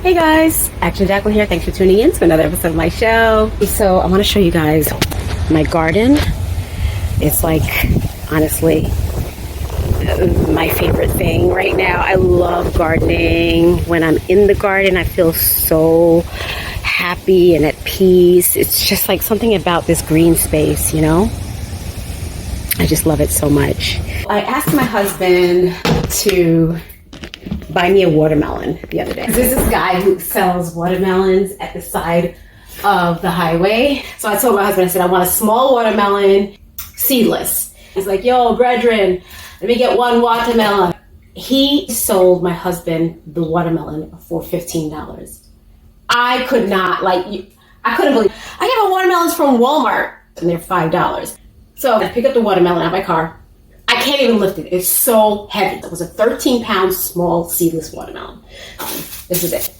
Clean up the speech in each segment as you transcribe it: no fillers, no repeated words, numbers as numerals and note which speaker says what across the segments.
Speaker 1: Hey guys, Action Jacqueline here. Thanks for tuning in to another episode of my show. So I want to show you guys my garden. It's like, honestly, my favorite thing right now. I love gardening. When I'm in the garden, I feel so happy and at peace. It's just like something about this green space, you know? I just love it so much. I asked my husband to buy me a watermelon the other day. There's this guy who sells watermelons at the side of the highway. So I told my husband, I said, I want a small watermelon, seedless. He's like, yo, brethren, let me get one watermelon. He sold my husband the watermelon for $15. I could not, I couldn't believe it. I get my watermelons from Walmart and they're $5. So I pick up the watermelon out of my car. I can't even lift it. It's so heavy. It was a 13-pound small seedless watermelon. This is it.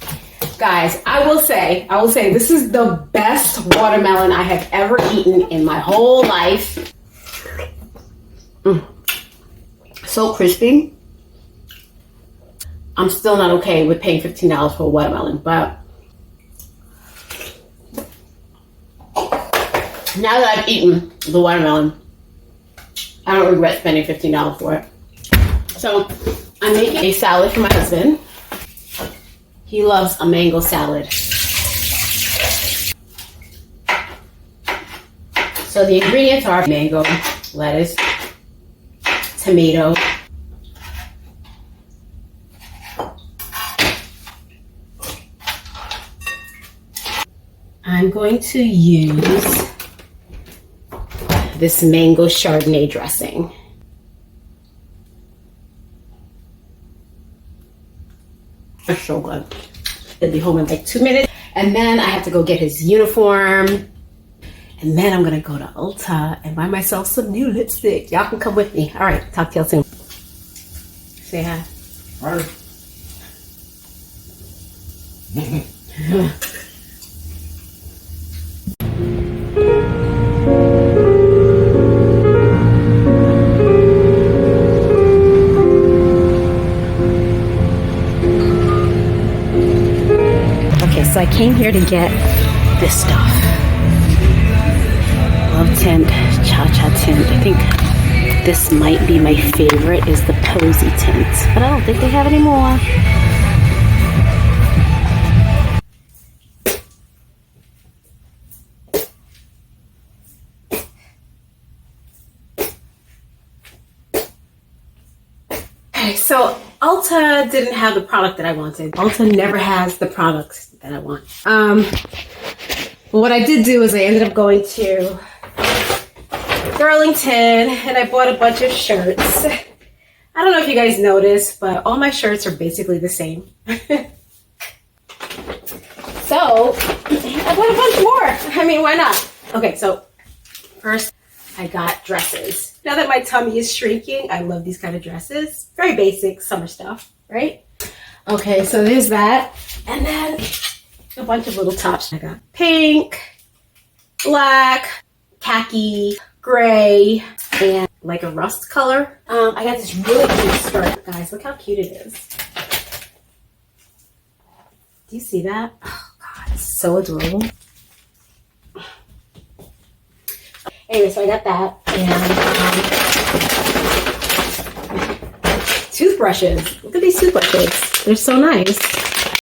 Speaker 1: Guys, I will say this is the best watermelon I have ever eaten in my whole life. So crispy. I'm still not okay with paying $15 for a watermelon, but now that I've eaten the watermelon, I don't regret spending $15 for it. So I'm making a salad for my husband. He loves a mango salad. So the ingredients are mango, lettuce, tomato, I'm going to use this mango Chardonnay dressing. It's so good. It'll be home in like 2 minutes. And then I have to go get his uniform. And then I'm gonna go to Ulta and buy myself some new lipstick. Y'all can come with me. All right, talk to y'all soon. Say hi.
Speaker 2: Hi.
Speaker 1: So I came here to get this stuff. Love Tint, Cha-Cha Tint. I think this might be my favorite, is the Posy Tint. But I don't think they have any more. Okay, so Ulta didn't have the product that I wanted. Ulta never has the products that I want. But what I did do is I ended up going to Burlington and I bought a bunch of shirts. I don't know if you guys noticed, but all my shirts are basically the same. So I bought a bunch more. I mean, why not? Okay, so first I got dresses. Now that my tummy is shrinking, I love these kind of dresses. Very basic summer stuff, right? Okay, so there's that. And then a bunch of little tops. I got pink, black, khaki, gray, and like a rust color. I got this really cute skirt. Guys, look how cute it is. Do you see that? Oh God, it's so adorable. Anyway, so I got that, and toothbrushes. Look at these toothbrushes. They're so nice.